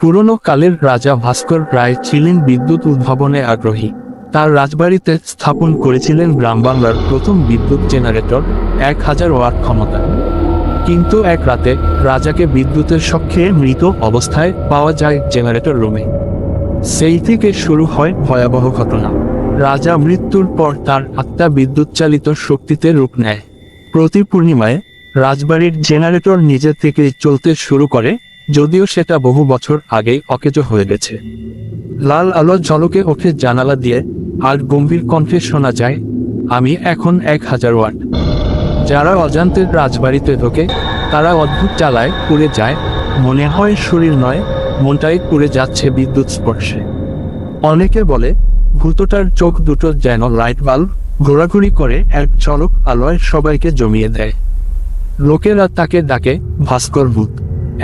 পুরনো কালের রাজা ভাস্কর রায় ছিলেন বিদ্যুৎ উদ্ভাবনে আগ্রহী। তার রাজবাড়িতে স্থাপন করেছিলেন গ্রামবাংলার প্রথম বিদ্যুৎ জেনারেটর 1000 ওয়াট ক্ষমতা। কিন্তু এক রাতে রাজাকে বিদ্যুতের শক খেয়ে মৃত অবস্থায় পাওয়া যায় জেনারেটর রুমে। সেই থেকে শুরু হয় ভয়াবহ ঘটনা। রাজা মৃত্যুর পর তার আত্মা বিদ্যুৎ চালিত শক্তিতে রূপ নেয়। প্রতি পূর্ণিমায় রাজবাড়ির জেনারেটর নিজে থেকেই চলতে শুরু করে, যদিও সেটা বহু বছর আগেই অকেজো হয়ে গেছে। লাল আলো ঝলকে ওঠে জানালা দিয়ে, আর গম্ভীর কণ্ঠে শোনা যায়, আমি এখন 1000 ওয়াট। যারা অজান্তে রাজবাড়িতে ঢোকে তারা অদ্ভুত জ্বালায় পুড়ে যায়, মনে হয় শরীর নয়, মনটাই পুড়ে যাচ্ছে বিদ্যুৎ স্পর্শে। অনেকে বলে ভূতটার চোখ দুটো যেন লাইট বাল্ব, ঘোরাঘুরি করে এক ঝলক আলোয় সবাইকে জমিয়ে দেয়। লোকেরা তাকে ডাকে ভাস্কর ভূত।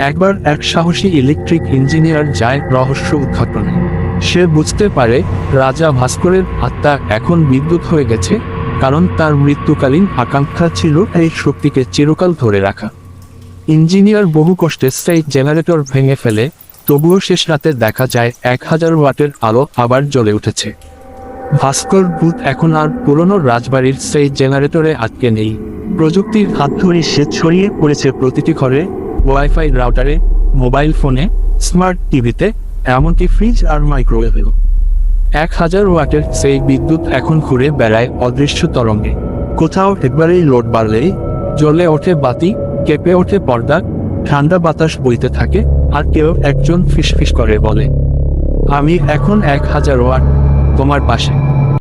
একবার এক সাহসী ইলেকট্রিক ইঞ্জিনিয়ার যায় রহস্য উদ্ঘাটনে। সে বুঝতে পারে রাজা ভাস্করের আত্মা এখন বিদ্যুৎ হয়ে গেছে, কারণ তার মৃত্যুকালীন আকাঙ্ক্ষা ছিল এই শক্তিকে চিরকাল ধরে রাখা। ইঞ্জিনিয়ার বহু কষ্টে সেই জেনারেটর ভেঙে ফেলে, তবুও শেষ রাতে দেখা যায় 1000 ওয়াটের আলো আবার জ্বলে উঠেছে। ভাস্কর ভূত এখন আর পুরনো রাজবাড়ির সেই জেনারেটরে আটকে নেই। প্রযুক্তির হাত ধরে সে ছড়িয়ে পড়েছে প্রতিটি ঘরে, ওয়াইফাই রাউটারে, মোবাইল ফোনে, স্মার্ট টিভিতে, এমনকি ফ্রিজ আর মাইক্রোওয়েভেও। 1000 ওয়াটের সেই বিদ্যুৎ এখন ঘুরে বেড়ায় অদৃশ্য তরঙ্গে। কোথাও একবারেই লোড বাড়লেই জ্বলে ওঠে বাতি, কেঁপে ওঠে পর্দা, ঠান্ডা বাতাস বইতে থাকে, আর কেউ একজন ফিসফিস করে বলে, আমি এখন 1000 ওয়াট, তোমার পাশে।